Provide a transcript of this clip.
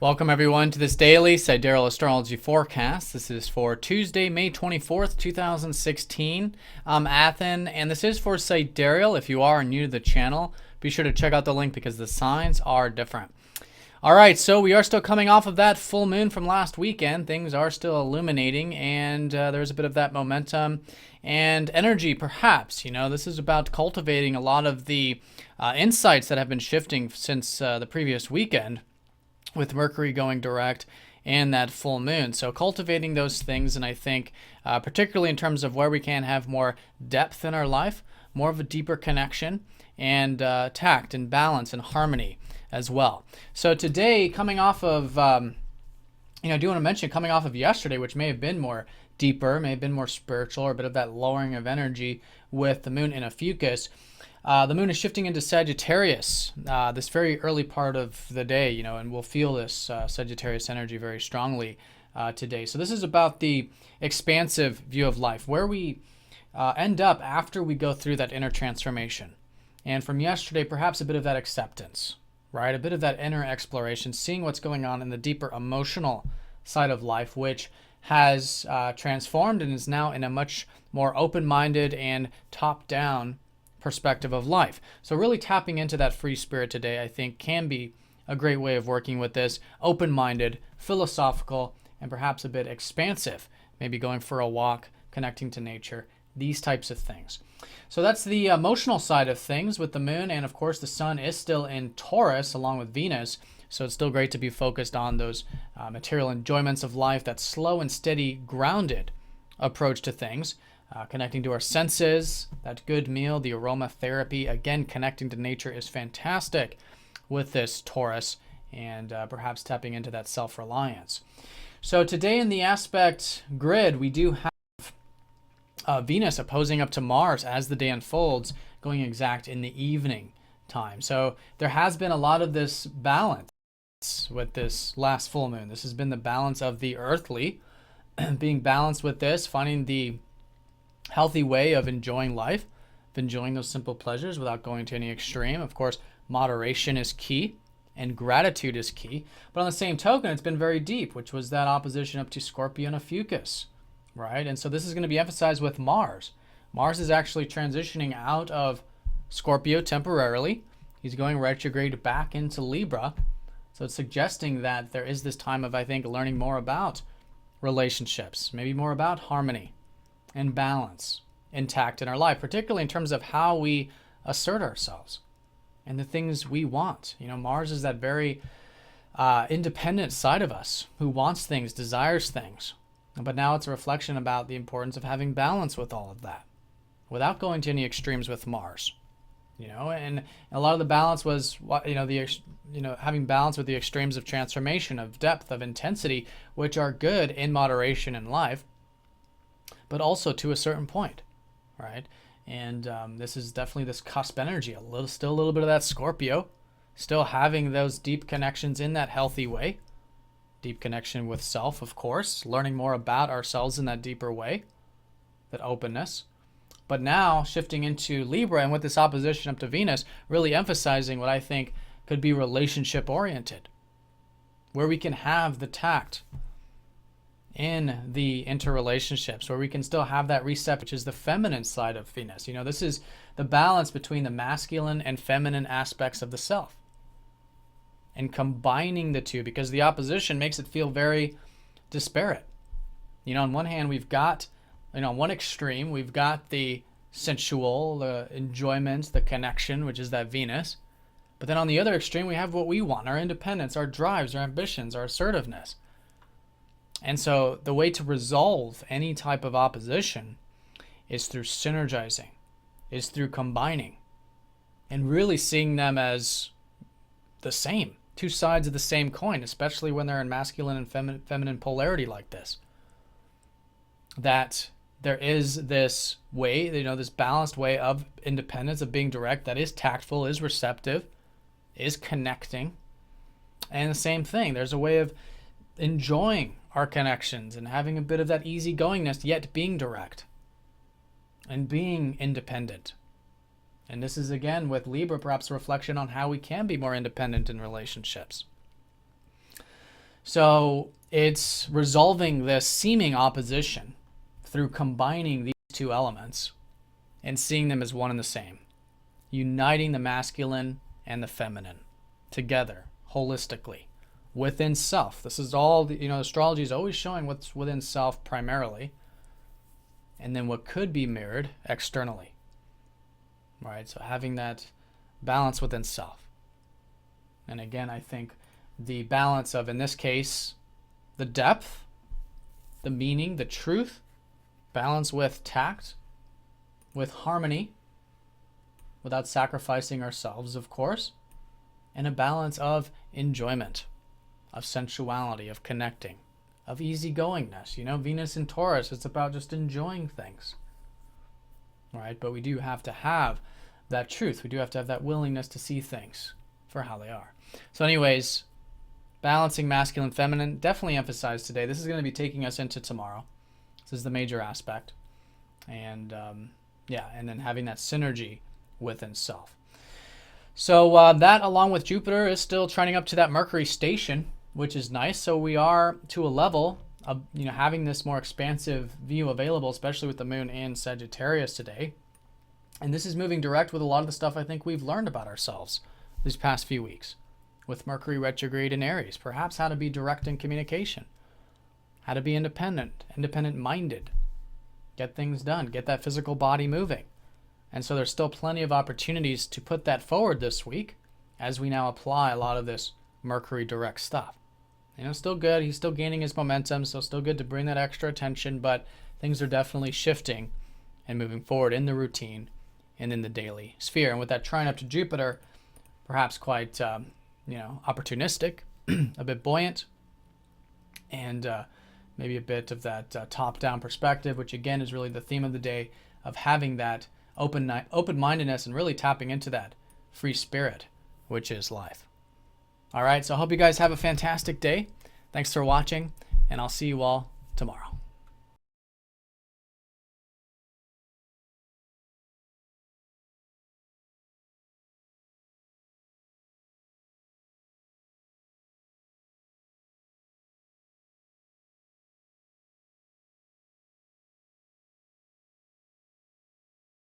Welcome everyone to this daily Sidereal Astrology forecast. This is for Tuesday, May 24th, 2016. I'm Athen, and this is for Sidereal. If you are new to the channel, be sure to check out the link because the signs are different. All right, so we are still coming off of that full moon from last weekend. Things are still illuminating, and there's a bit of that momentum and energy, perhaps. You know, this is about cultivating a lot of the insights that have been shifting since the previous weekend, with Mercury going direct and that full moon. So cultivating those things, and I think particularly in terms of where we can have more depth in our life, more of a deeper connection, and tact and balance and harmony as well. So today, coming off of, I do want to mention coming off of yesterday, which may have been more deeper, may have been more spiritual, or a bit of that lowering of energy with the moon in a fucus. The moon is shifting into Sagittarius this very early part of the day, and we'll feel this Sagittarius energy very strongly today. So this is about the expansive view of life, where we end up after we go through that inner transformation. And from yesterday, perhaps a bit of that acceptance, right? A bit of that inner exploration, seeing what's going on in the deeper emotional side of life, which has transformed and is now in a much more open-minded and top-down perspective of life. So really tapping into that free spirit today, I think, can be a great way of working with this, open-minded, philosophical, and perhaps a bit expansive, maybe going for a walk, connecting to nature, these types of things. So that's the emotional side of things with the moon, and of course the sun is still in Taurus along with Venus, so it's still great to be focused on those material enjoyments of life, that slow and steady, grounded approach to things. Connecting to our senses, that good meal, the aromatherapy, again, connecting to nature is fantastic with this Taurus, and perhaps tapping into that self-reliance. So today in the aspect grid, we do have Venus opposing up to Mars as the day unfolds, going exact in the evening time. So there has been a lot of this balance with this last full moon. This has been the balance of the earthly, being balanced with this, finding the healthy way of enjoying life, of enjoying those simple pleasures without going to any extreme. Of course, moderation is key and gratitude is key. But on the same token, it's been very deep, which was that opposition up to Scorpio and Ophiuchus, right? And so this is going to be emphasized with Mars. Mars is actually transitioning out of Scorpio temporarily. He's going retrograde back into Libra. So it's suggesting that there is this time of, I think, learning more about relationships, maybe more about harmony and balance intact in our life, particularly in terms of how we assert ourselves and the things we want. Mars is that very independent side of us who wants things, desires things. But now it's a reflection about the importance of having balance with all of that without going to any extremes with Mars. And a lot of the balance was having balance with the extremes of transformation, of depth, of intensity, which are good in moderation in life, but also to a certain point, right? And this is definitely this cusp energy, still a little bit of that Scorpio, still having those deep connections in that healthy way, deep connection with self, of course, learning more about ourselves in that deeper way, that openness. But now shifting into Libra, and with this opposition up to Venus, really emphasizing what I think could be relationship oriented, where we can have the tact in the interrelationships, where we can still have that receptive, which is the feminine side of Venus. This is the balance between the masculine and feminine aspects of the self, and combining the two, because the opposition makes it feel very disparate. On one hand, we've got, on one extreme, we've got the sensual, the enjoyment, the connection, which is that Venus. But then on the other extreme, we have what we want, our independence, our drives, our ambitions, our assertiveness. And so the way to resolve any type of opposition is through synergizing, is through combining, and really seeing them as the same, two sides of the same coin, especially when they're in masculine and feminine polarity like this. That there is this way, this balanced way of independence, of being direct, that is tactful, is receptive, is connecting. And the same thing, there's a way of enjoying our connections and having a bit of that easygoingness, yet being direct and being independent. And this is, again, with Libra, perhaps a reflection on how we can be more independent in relationships. So it's resolving this seeming opposition through combining these two elements and seeing them as one and the same, uniting the masculine and the feminine together holistically within self. This is all, astrology is always showing what's within self primarily, and then what could be mirrored externally. Right? So having that balance within self. And again, I think the balance of, in this case, the depth, the meaning, the truth, balance with tact, with harmony, without sacrificing ourselves, of course, and a balance of enjoyment, of sensuality, of connecting, of easygoingness. Venus in Taurus, it's about just enjoying things, right? But we do have to have that truth. We do have to have that willingness to see things for how they are. So anyways, balancing masculine, feminine, definitely emphasized today. This is going to be taking us into tomorrow. This is the major aspect. And and then having that synergy within self. So that, along with Jupiter, is still trending up to that Mercury station, which is nice. So we are to a level of having this more expansive view available, especially with the moon in Sagittarius today. And this is moving direct with a lot of the stuff I think we've learned about ourselves these past few weeks, with Mercury retrograde in Aries. Perhaps how to be direct in communication, how to be independent-minded, get things done, get that physical body moving. And so there's still plenty of opportunities to put that forward this week as we now apply a lot of this Mercury direct stuff. Still good. He's still gaining his momentum, so still good to bring that extra attention, but things are definitely shifting and moving forward in the routine and in the daily sphere. And with that trine up to Jupiter, perhaps quite, opportunistic, a bit buoyant, and maybe a bit of that top-down perspective, which again is really the theme of the day, of having that open-mindedness and really tapping into that free spirit, which is life. All right, so I hope you guys have a fantastic day. Thanks for watching, and I'll see you all tomorrow.